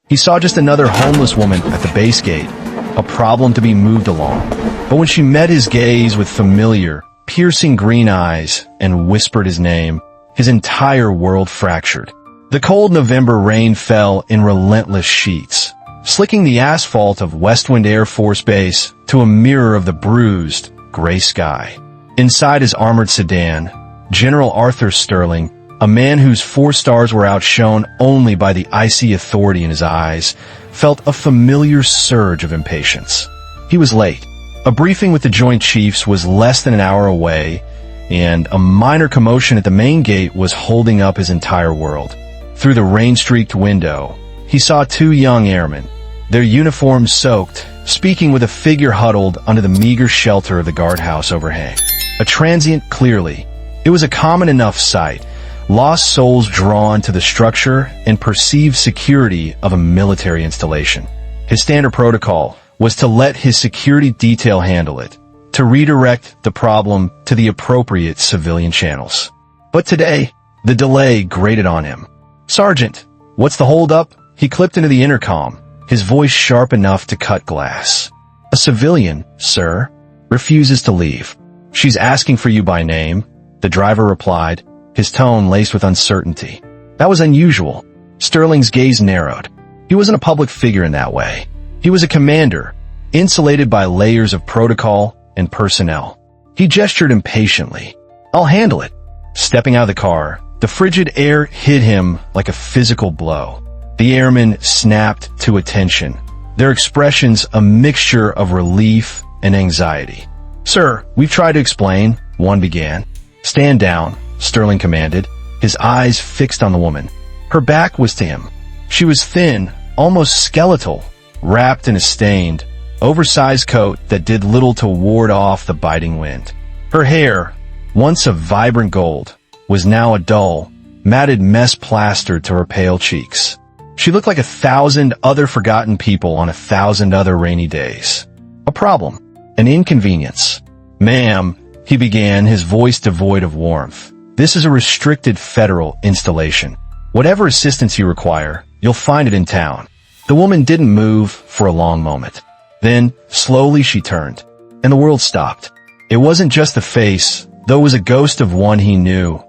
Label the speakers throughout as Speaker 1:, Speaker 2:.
Speaker 1: He saw just another homeless woman at the base gate, a problem to be moved along. But when she met his gaze with familiar, piercing green eyes and whispered his name, his entire world fractured. The cold November rain fell in relentless sheets, slicking the asphalt of Westwind Air Force Base to a mirror of the bruised, gray sky. Inside his armored sedan, General Arthur Sterling, a man whose 4 stars were outshone only by the icy authority in his eyes, felt a familiar surge of impatience. He was late. A briefing with the Joint Chiefs was less than an hour away, and a minor commotion at the main gate was holding up his entire world. Through the rain-streaked window, he saw 2 young airmen, their uniforms soaked, speaking with a figure huddled under the meager shelter of the guardhouse overhang. A transient, clearly. It was a common enough sight, lost souls drawn to the structure and perceived security of a military installation. His standard protocol was to let his security detail handle it, to redirect the problem to the appropriate civilian channels. But today, the delay grated on him. "Sergeant, what's the holdup?" He clipped into the intercom, his voice sharp enough to cut glass. "A civilian, sir, refuses to leave. She's asking for you by name," the driver replied, his tone laced with uncertainty. That was unusual. Sterling's gaze narrowed. He wasn't a public figure in that way. He was a commander, insulated by layers of protocol and personnel. He gestured impatiently. "I'll handle it." Stepping out of the car, the frigid air hit him like a physical blow. The airmen snapped to attention, their expressions a mixture of relief and anxiety. "Sir, we've tried to explain," one began. "Stand down," Sterling commanded, his eyes fixed on the woman. Her back was to him. She was thin, almost skeletal, wrapped in a stained, oversized coat that did little to ward off the biting wind. Her hair, once of vibrant gold, was now a dull, matted mess plastered to her pale cheeks. She looked like 1,000 other forgotten people on 1,000 other rainy days. A problem. An inconvenience. "Ma'am," he began, his voice devoid of warmth. "This is a restricted federal installation. Whatever assistance you require, you'll find it in town." The woman didn't move for a long moment. Then, slowly she turned, and the world stopped. It wasn't just the face, though it was a ghost of one he knew.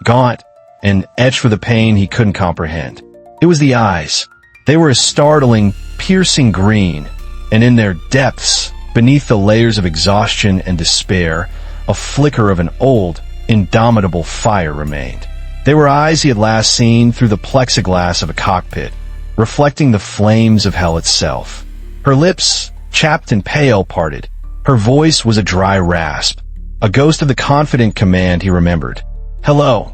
Speaker 1: Gaunt, and etched with a pain he couldn't comprehend. It was the eyes. They were a startling, piercing green, and in their depths, beneath the layers of exhaustion and despair, a flicker of an old, indomitable fire remained. They were eyes he had last seen through the plexiglass of a cockpit, reflecting the flames of hell itself. Her lips, chapped and pale, parted. Her voice was a dry rasp, a ghost of the confident command he remembered. "Hello,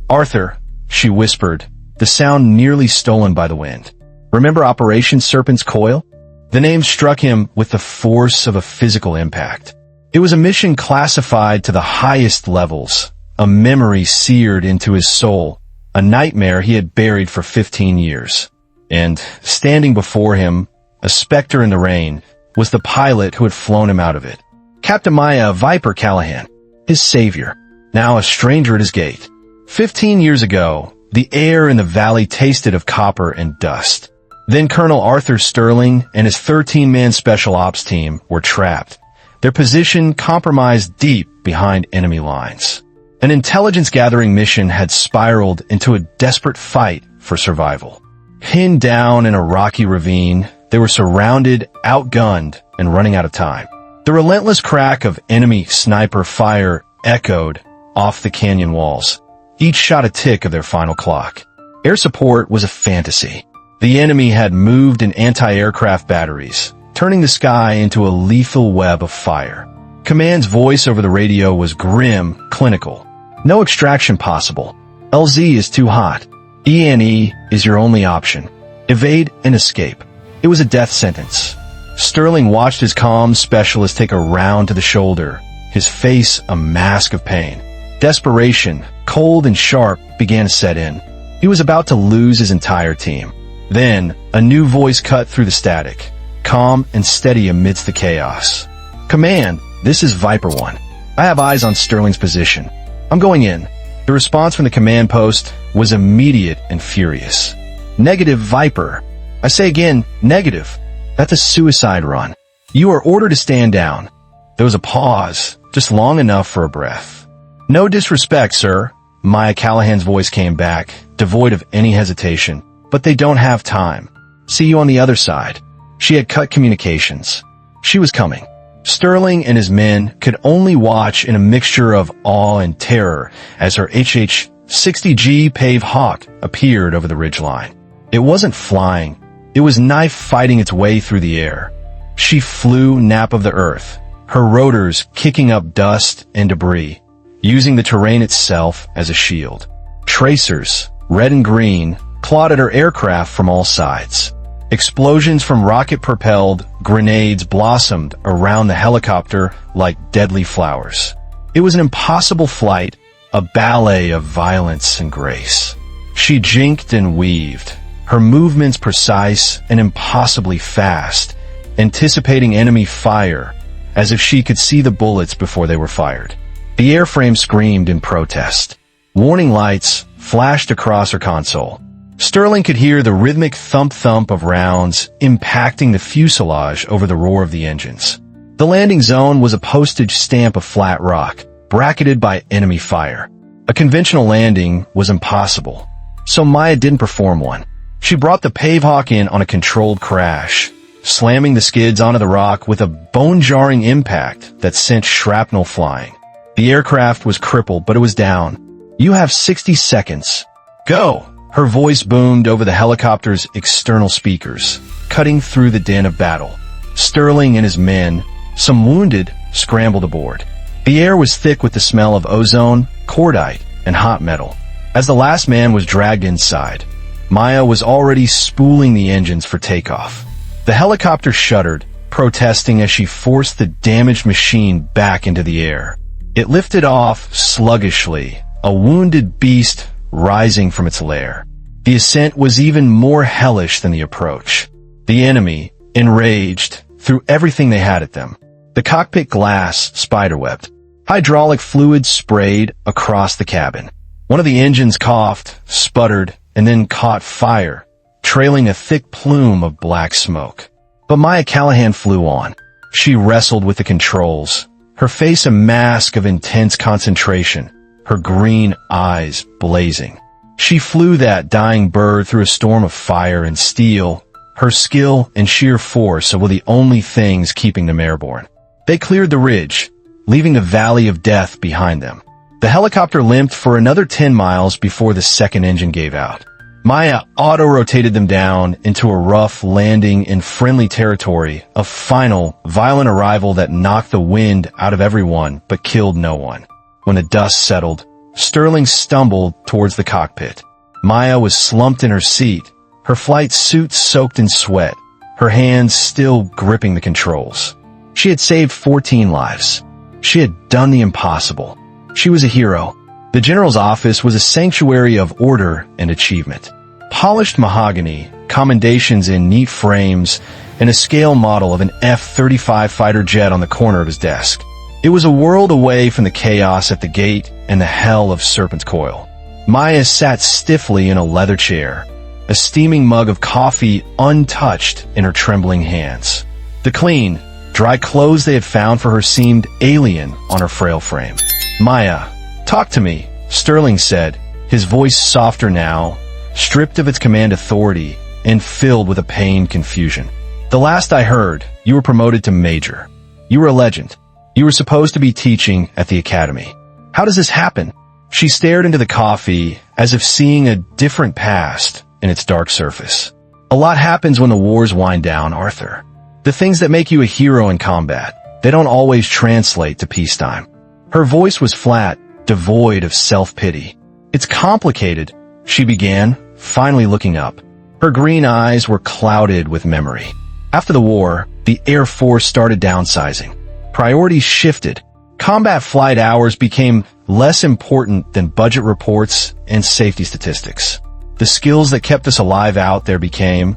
Speaker 1: Arthur," she whispered, the sound nearly stolen by the wind. "Remember Operation Serpent's Coil?" The name struck him with the force of a physical impact. It was a mission classified to the highest levels, a memory seared into his soul, a nightmare he had buried for 15 years. And, standing before him, a specter in the rain, was the pilot who had flown him out of it. Captain Maya Viper Callahan, his savior, now a stranger at his gate. 15 years ago, the air in the valley tasted of copper and dust. Then Colonel Arthur Sterling and his 13-man special ops team were trapped, their position compromised deep behind enemy lines. An intelligence-gathering mission had spiraled into a desperate fight for survival. Pinned down in a rocky ravine, they were surrounded, outgunned, and running out of time. The relentless crack of enemy sniper fire echoed off the canyon walls. Each shot a tick of their final clock. Air support was a fantasy. The enemy had moved in anti-aircraft batteries, turning the sky into a lethal web of fire. Command's voice over the radio was grim, clinical. "No extraction possible. LZ is too hot. ENE is your only option. Evade and escape." It was a death sentence. Sterling watched his comms specialist take a round to the shoulder, his face a mask of pain. Desperation, cold and sharp, began to set in. He was about to lose his entire team. Then, a new voice cut through the static, calm and steady amidst the chaos. "Command, this is Viper 1. I have eyes on Sterling's position. I'm going in." The response from the command post was immediate and furious. "Negative, Viper. I say again, negative. That's a suicide run. You are ordered to stand down. There was a pause, just long enough for a breath. No disrespect, sir. Maya Callahan's voice came back, devoid of any hesitation. But they don't have time. See you on the other side. She had cut communications. She was coming. Sterling and his men could only watch in a mixture of awe and terror as her HH-60G Pave Hawk appeared over the ridgeline. It wasn't flying. It was knife fighting its way through the air. She flew nap of the earth, her rotors kicking up dust and debris, using the terrain itself as a shield. Tracers, red and green, clawed at her aircraft from all sides. Explosions from rocket-propelled grenades blossomed around the helicopter like deadly flowers. It was an impossible flight, a ballet of violence and grace. She jinked and weaved, her movements precise and impossibly fast, anticipating enemy fire as if she could see the bullets before they were fired. The airframe screamed in protest. Warning lights flashed across her console. Sterling could hear the rhythmic thump-thump of rounds impacting the fuselage over the roar of the engines. The landing zone was a postage stamp of flat rock, bracketed by enemy fire. A conventional landing was impossible, so Maya didn't perform one. She brought the Pavehawk in on a controlled crash, slamming the skids onto the rock with a bone-jarring impact that sent shrapnel flying. The aircraft was crippled, but it was down. You have 60 seconds. Go! Her voice boomed over the helicopter's external speakers, cutting through the din of battle. Sterling and his men, some wounded, scrambled aboard. The air was thick with the smell of ozone, cordite, and hot metal. As the last man was dragged inside, Maya was already spooling the engines for takeoff. The helicopter shuddered, protesting as she forced the damaged machine back into the air. It lifted off sluggishly, a wounded beast rising from its lair. The ascent was even more hellish than the approach. The enemy, enraged, threw everything they had at them. The cockpit glass spiderwebbed. Hydraulic fluid sprayed across the cabin. One of the engines coughed, sputtered, and then caught fire, trailing a thick plume of black smoke. But Maya Callahan flew on. She wrestled with the controls, her face a mask of intense concentration, her green eyes blazing. She flew that dying bird through a storm of fire and steel. Her skill and sheer force were the only things keeping them airborne. They cleared the ridge, leaving the valley of death behind them. The helicopter limped for another 10 miles before the second engine gave out. Maya auto-rotated them down into a rough landing in friendly territory, a final, violent arrival that knocked the wind out of everyone but killed no one. When the dust settled, Sterling stumbled towards the cockpit. Maya was slumped in her seat, her flight suit soaked in sweat, her hands still gripping the controls. She had saved 14 lives. She had done the impossible. She was a hero. The general's office was a sanctuary of order and achievement. Polished mahogany, commendations in neat frames, and a scale model of an F-35 fighter jet on the corner of his desk. It was a world away from the chaos at the gate and the hell of Serpent's Coil. Maya sat stiffly in a leather chair, a steaming mug of coffee untouched in her trembling hands. The clean, dry clothes they had found for her seemed alien on her frail frame. "Maya, talk to me," Sterling said, his voice softer now, stripped of its command authority and filled with a pained confusion. "The last I heard, you were promoted to major. You were a legend. You were supposed to be teaching at the academy. How does this happen?" She stared into the coffee as if seeing a different past in its dark surface. "A lot happens when the wars wind down, Arthur. The things that make you a hero in combat, they don't always translate to peacetime." Her voice was flat, devoid of self-pity. "It's complicated," she began, finally looking up. Her green eyes were clouded with memory. After the war, the Air Force started downsizing. Priorities shifted. Combat flight hours became less important than budget reports and safety statistics. The skills that kept us alive out there became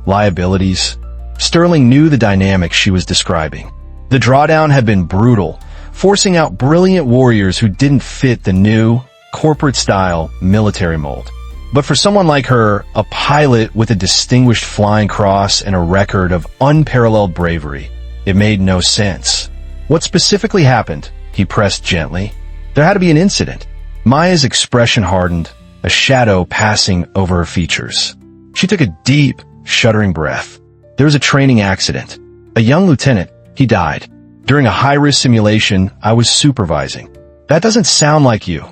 Speaker 1: liabilities. Sterling knew the dynamic she was describing. The drawdown had been brutal, forcing out brilliant warriors who didn't fit the new, corporate-style military mold. But for someone like her, a pilot with a distinguished flying cross and a record of unparalleled bravery, it made no sense. What specifically happened? He pressed gently. There had to be an incident. Maya's expression hardened, a shadow passing over her features. She took a deep, shuddering breath. There was a training accident. A young lieutenant, he died. During a high-risk simulation, I was supervising. That doesn't sound like you,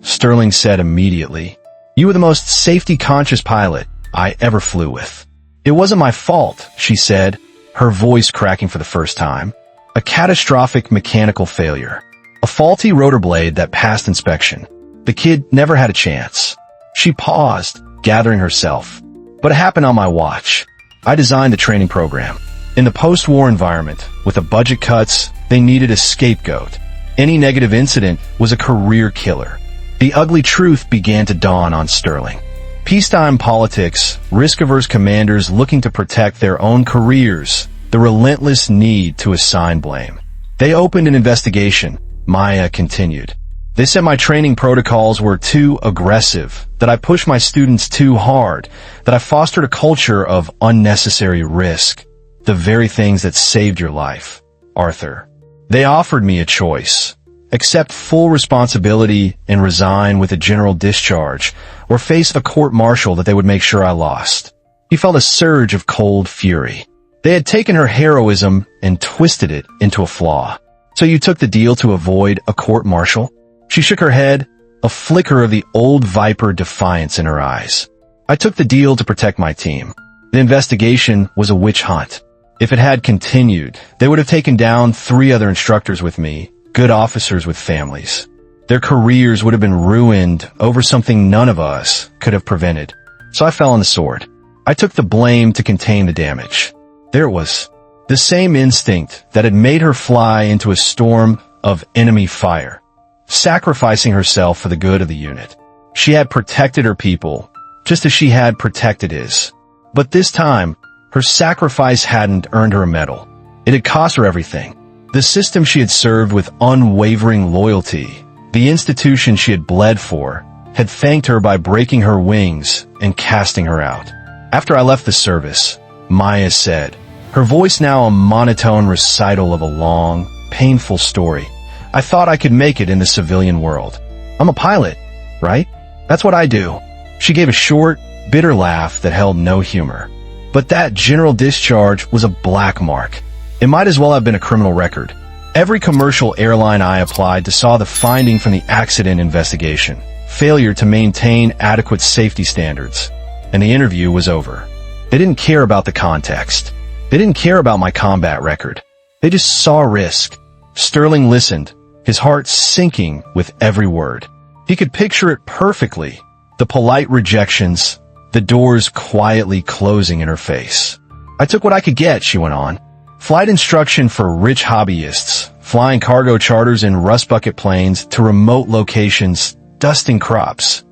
Speaker 1: Sterling said immediately. You were the most safety-conscious pilot I ever flew with. It wasn't my fault, she said, her voice cracking for the first time. A catastrophic mechanical failure. A faulty rotor blade that passed inspection. The kid never had a chance. She paused, gathering herself. But it happened on my watch. I designed the training program. In the post-war environment, with the budget cuts, they needed a scapegoat. Any negative incident was a career killer. The ugly truth began to dawn on Sterling. Peacetime politics, risk-averse commanders looking to protect their own careers, the relentless need to assign blame. They opened an investigation, Maya continued. They said my training protocols were too aggressive, that I pushed my students too hard, that I fostered a culture of unnecessary risk. The very things that saved your life, Arthur. They offered me a choice. Accept full responsibility and resign with a general discharge, or face a court-martial that they would make sure I lost. He felt a surge of cold fury. They had taken her heroism and twisted it into a flaw. So you took the deal to avoid a court-martial? She shook her head, a flicker of the old viper defiance in her eyes. I took the deal to protect my team. The investigation was a witch hunt. If it had continued, they would have taken down 3 other instructors with me, good officers with families. Their careers would have been ruined over something none of us could have prevented. So I fell on the sword. I took the blame to contain the damage. There it was. The same instinct that had made her fly into a storm of enemy fire, sacrificing herself for the good of the unit. She had protected her people, just as she had protected his. But this time, her sacrifice hadn't earned her a medal. It had cost her everything. The system she had served with unwavering loyalty, the institution she had bled for, had thanked her by breaking her wings and casting her out. After I left the service, Maya said, her voice now a monotone recital of a long, painful story. I thought I could make it in the civilian world. I'm a pilot, right? That's what I do. She gave a short, bitter laugh that held no humor. But that general discharge was a black mark. It might as well have been a criminal record. Every commercial airline I applied to saw the finding from the accident investigation, failure to maintain adequate safety standards, and the interview was over. They didn't care about the context. They didn't care about my combat record. They just saw risk. Sterling listened, his heart sinking with every word. He could picture it perfectly. The polite rejections, the doors quietly closing in her face. I took what I could get, she went on. Flight instruction for rich hobbyists, flying cargo charters in rust bucket planes to remote locations, dusting crops.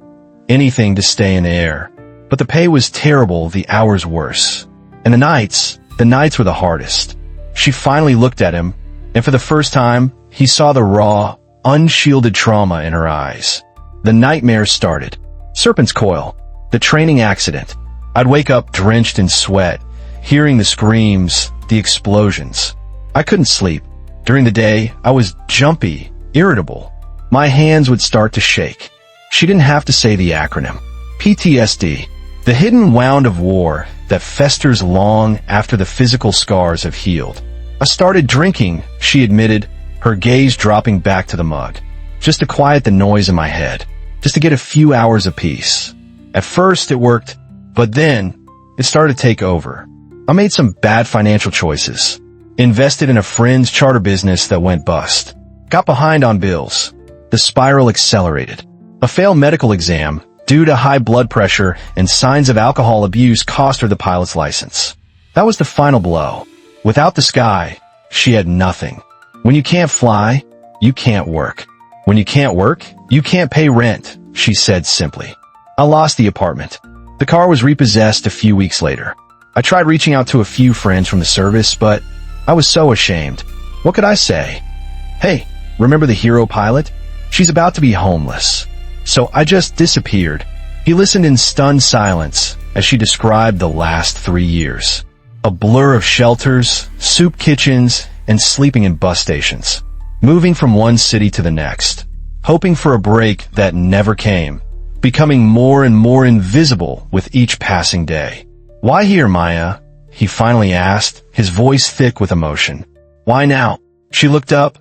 Speaker 1: Anything to stay in the air. But the pay was terrible, the hours worse. And the nights were the hardest. She finally looked at him, and for the first time, he saw the raw, unshielded trauma in her eyes. The nightmare started. Serpent's coil. The training accident. I'd wake up drenched in sweat, hearing the screams, the explosions. I couldn't sleep. During the day, I was jumpy, irritable. My hands would start to shake. She didn't have to say the acronym. PTSD. The hidden wound of war that festers long after the physical scars have healed. I started drinking, she admitted, her gaze dropping back to the mug. Just to quiet the noise in my head. Just to get a few hours of peace. At first it worked, but then it started to take over. I made some bad financial choices. Invested in a friend's charter business that went bust. Got behind on bills. The spiral accelerated. A failed medical exam due to high blood pressure and signs of alcohol abuse cost her the pilot's license. That was the final blow. Without the sky, she had nothing. When you can't fly, you can't work. When you can't work, you can't pay rent, she said simply. I lost the apartment. The car was repossessed a few weeks later. I tried reaching out to a few friends from the service, but I was so ashamed. What could I say? Hey, remember the hero pilot? She's about to be homeless. So I just disappeared. He listened in stunned silence as she described the last 3 years. A blur of shelters, soup kitchens, and sleeping in bus stations. Moving from one city to the next. Hoping for a break that never came. Becoming more and more invisible with each passing day. "Why here, Maya?" he finally asked, his voice thick with emotion. "Why now?" She looked up,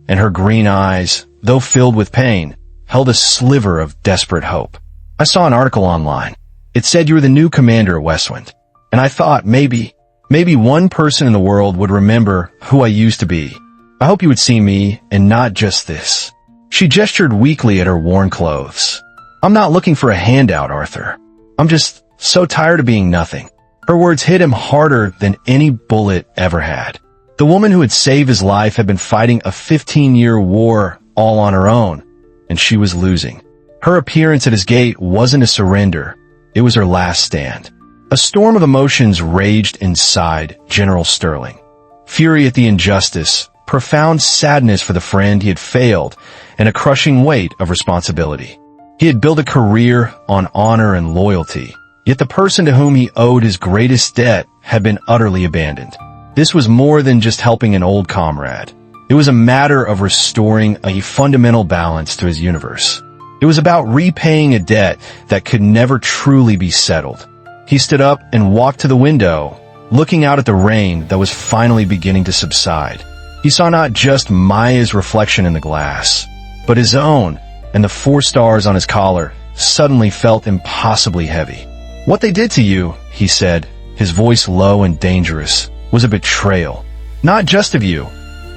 Speaker 1: and her green eyes, though filled with pain, held a sliver of desperate hope. "I saw an article online. It said you were the new commander at Westwind, and I thought maybe one person in the world would remember who I used to be. I hope you would see me, and not just this." She gestured weakly at her worn clothes. "I'm not looking for a handout, Arthur. I'm just so tired of being nothing." Her words hit him harder than any bullet ever had. The woman who had saved his life had been fighting a 15-year war all on her own, and she was losing. Her appearance at his gate wasn't a surrender. It was her last stand. A storm of emotions raged inside General Sterling. Fury at the injustice, profound sadness for the friend he had failed, and a crushing weight of responsibility. He had built a career on honor and loyalty, yet the person to whom he owed his greatest debt had been utterly abandoned. This was more than just helping an old comrade. It was a matter of restoring a fundamental balance to his universe. It was about repaying a debt that could never truly be settled. He stood up and walked to the window, looking out at the rain that was finally beginning to subside. He saw not just Maya's reflection in the glass, but his own, and the 4 stars on his collar suddenly felt impossibly heavy. "What they did to you," he said, his voice low and dangerous, "was a betrayal. Not just of you,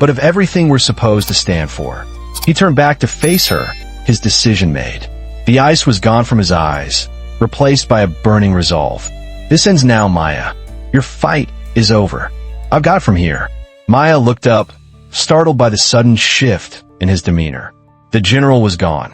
Speaker 1: but of everything we're supposed to stand for." He turned back to face her, his decision made. The ice was gone from his eyes, replaced by a burning resolve. "This ends now, Maya. Your fight is over. I've got from here." Maya looked up, startled by the sudden shift in his demeanor. The general was gone.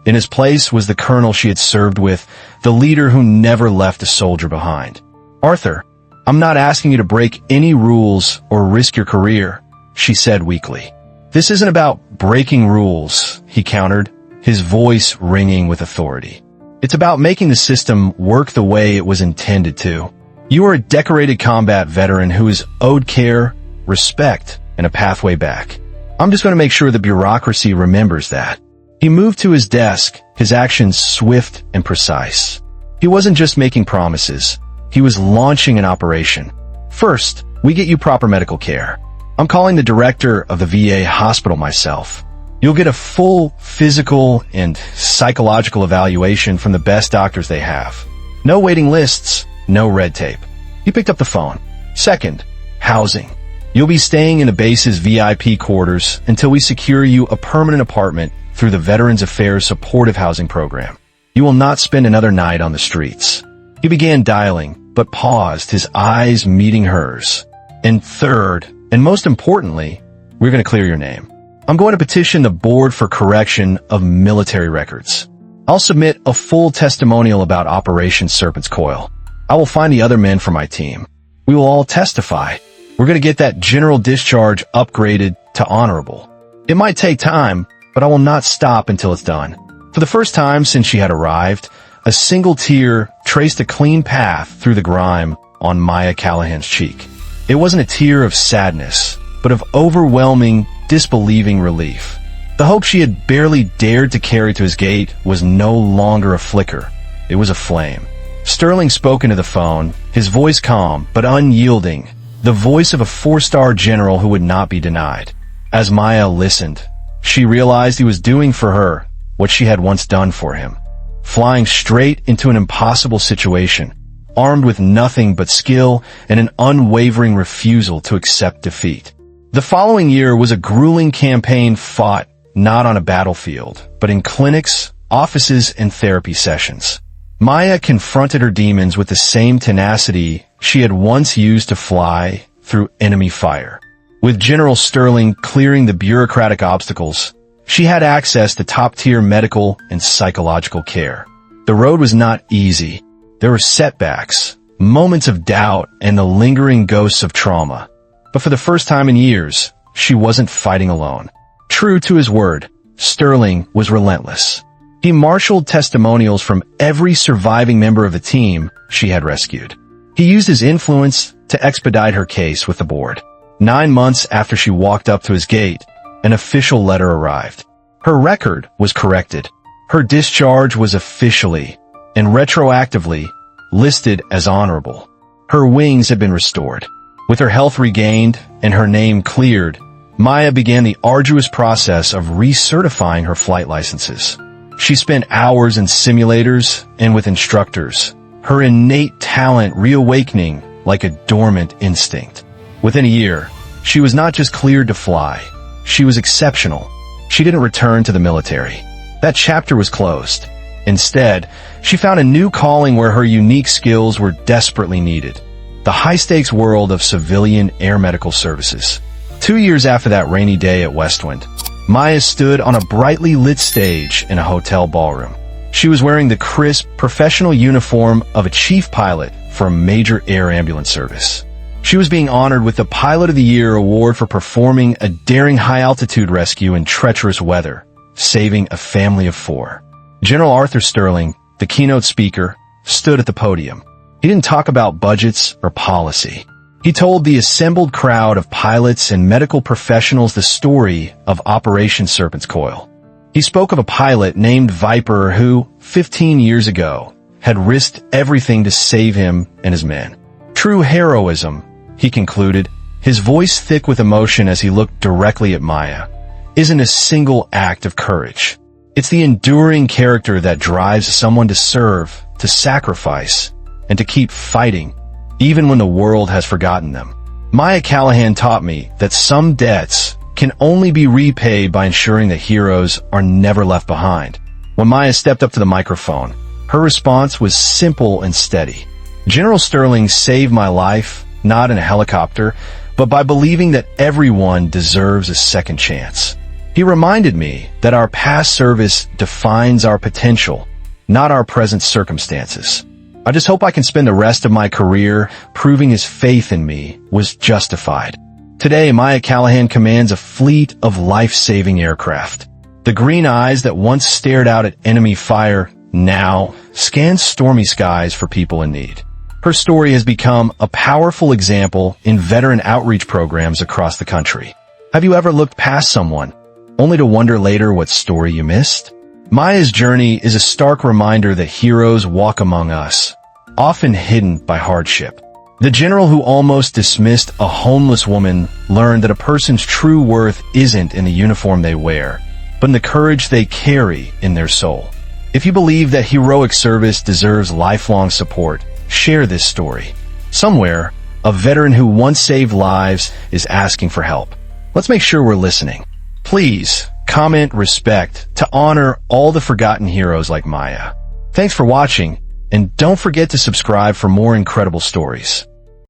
Speaker 1: In his place was the colonel she had served with, the leader who never left a soldier behind. "Arthur, I'm not asking you to break any rules or risk your career," she said weakly. "This isn't about breaking rules," he countered, his voice ringing with authority. "It's about making the system work the way it was intended to. You are a decorated combat veteran who is owed care, respect, and a pathway back. I'm just going to make sure the bureaucracy remembers that." He moved to his desk, his actions swift and precise. He wasn't just making promises. He was launching an operation. "First, we get you proper medical care. I'm calling the director of the VA hospital myself. You'll get a full physical and psychological evaluation from the best doctors they have. No waiting lists, no red tape." He picked up the phone. "Second, housing. You'll be staying in the base's VIP quarters until we secure you a permanent apartment through the Veterans Affairs Supportive Housing Program. You will not spend another night on the streets." He began dialing, but paused, his eyes meeting hers. "And third, and most importantly, we're going to clear your name. I'm going to petition the Board for Correction of Military Records. I'll submit a full testimonial about Operation Serpent's Coil. I will find the other men from my team. We will all testify. We're going to get that general discharge upgraded to honorable. It might take time, but I will not stop until it's done." For the first time since she had arrived, a single tear traced a clean path through the grime on Maya Callahan's cheek. It wasn't a tear of sadness, but of overwhelming, disbelieving relief. The hope she had barely dared to carry to his gate was no longer a flicker. It was a flame. Sterling spoke into the phone, his voice calm but unyielding, the voice of a 4-star general who would not be denied. As Maya listened, she realized he was doing for her what she had once done for him. Flying straight into an impossible situation, armed with nothing but skill and an unwavering refusal to accept defeat. The following year was a grueling campaign fought not on a battlefield, but in clinics, offices, and therapy sessions. Maya confronted her demons with the same tenacity she had once used to fly through enemy fire. With General Sterling clearing the bureaucratic obstacles, she had access to top-tier medical and psychological care. The road was not easy. There were setbacks, moments of doubt, and the lingering ghosts of trauma. But for the first time in years, she wasn't fighting alone. True to his word, Sterling was relentless. He marshaled testimonials from every surviving member of the team she had rescued. He used his influence to expedite her case with the board. 9 months after she walked up to his gate, an official letter arrived. Her record was corrected. Her discharge was officially and retroactively listed as honorable. Her wings had been restored. With her health regained and her name cleared, Maya began the arduous process of recertifying her flight licenses. She spent hours in simulators and with instructors, her innate talent reawakening like a dormant instinct. Within a year, she was not just cleared to fly, she was exceptional. She didn't return to the military. That chapter was closed. Instead, she found a new calling where her unique skills were desperately needed: the high-stakes world of civilian air medical services. 2 years after that rainy day at Westwind, Maya stood on a brightly lit stage in a hotel ballroom. She was wearing the crisp, professional uniform of a chief pilot for a major air ambulance service. She was being honored with the Pilot of the Year award for performing a daring high-altitude rescue in treacherous weather, saving a family of 4. General Arthur Sterling, the keynote speaker, stood at the podium. He didn't talk about budgets or policy. He told the assembled crowd of pilots and medical professionals the story of Operation Serpent's Coil. He spoke of a pilot named Viper who, 15 years ago, had risked everything to save him and his men. True heroism, he concluded, his voice thick with emotion as he looked directly at Maya, isn't a single act of courage. It's the enduring character that drives someone to serve, to sacrifice, and to keep fighting, even when the world has forgotten them. Maya Callahan taught me that some debts can only be repaid by ensuring that heroes are never left behind. When Maya stepped up to the microphone, her response was simple and steady. General Sterling saved my life, not in a helicopter, but by believing that everyone deserves a second chance. He reminded me that our past service defines our potential, not our present circumstances. I just hope I can spend the rest of my career proving his faith in me was justified. Today, Maya Callahan commands a fleet of life-saving aircraft. The green eyes that once stared out at enemy fire now scan stormy skies for people in need. Her story has become a powerful example in veteran outreach programs across the country. Have you ever looked past someone, only to wonder later what story you missed? Maya's journey is a stark reminder that heroes walk among us, often hidden by hardship. The general who almost dismissed a homeless woman learned that a person's true worth isn't in the uniform they wear, but in the courage they carry in their soul. If you believe that heroic service deserves lifelong support, share this story. Somewhere, a veteran who once saved lives is asking for help. Let's make sure we're listening. Please, comment respect to honor all the forgotten heroes like Maya. Thanks for watching, and don't forget to subscribe for more incredible stories.